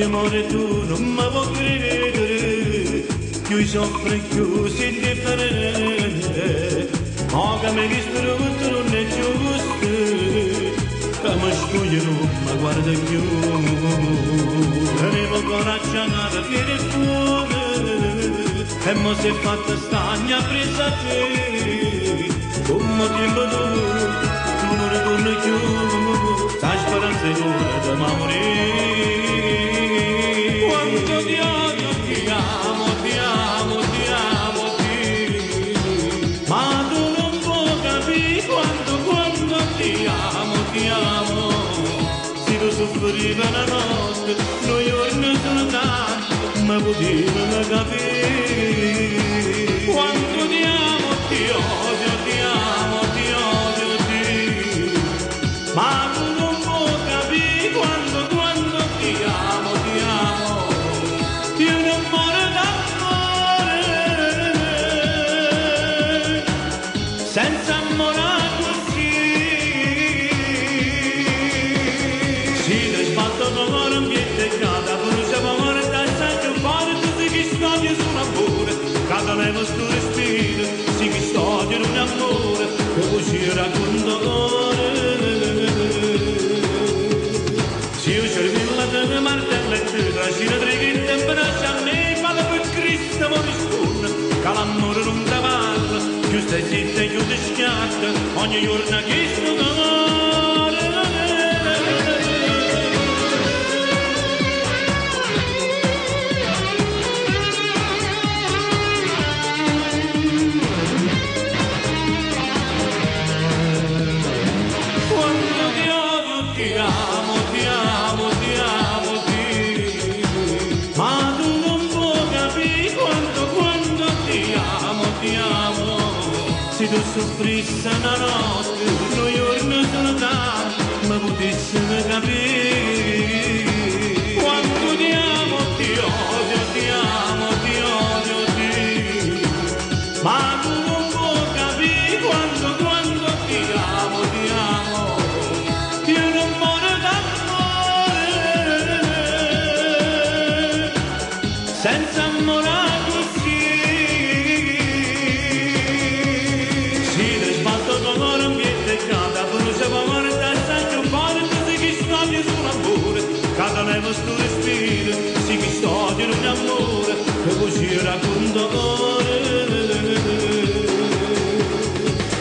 amore tu non mi vuoi credere, più soffre più si differente, ma che mi distrutto non è giusto, che mi scogliono ma guarda più, tenevo coraggio a dire fuori, e mo si è fatta stagna presa a te, come tempo tu non ritorni più, sta speranza è dura da morire. Quanto ti odio, ti amo, ti amo, ti amo, ti. Ma tu non puoi capire quanto ti amo. Se tu soffriva la notte, noi giorni sono tanti, ma potevano capire. Quanto ti amo, ti odio, ti amo, ti odio, ti. Ma tu non puoi capire quanto ti amo, ti amo. Io non muore d'amore, senza amore così. Si ne sbatto con l'ambiente cada, pure se amore da sangue fuori, tu si che storia su un amore, cada levo sto respiro, si che storia un amore, che così racconto cuore. Si io cerco la tua martella e tu trascina trighitta e braccia a me, vale per Cristo ma risponde, che l'amore non cavallo, più stai zitta e più ti schiatta, ogni giorno che sto cuore. Quanto ti odio, ti amo, ti amo, ti amo, ti. Ma tu non puoi capire quanto ti amo, ti amo. Se tu soffrissi una notte, noi giorni sono tanti, ma potessimo capire. Quanto ti amo, ti odio, ti amo, ti odio, ti. Ma tu non puoi capire quanto ti amo, ti amo. Io non muore d'amore, senza amore così. Si ne sbatto con l'ambiente cada, pure se va amore da sangue fuori, tu si che storia su un amore, cada levo sto respiro, si che storia un amore, che così racconto cuore.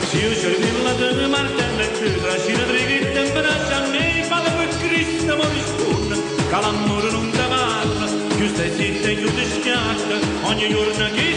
Si io cerco la tua martella e tu trascina trighitta e braccia a me, vale per Cristo ma risponde, che l'amore non cavallo, più stai zitta e più ti schiatta, ogni giorno che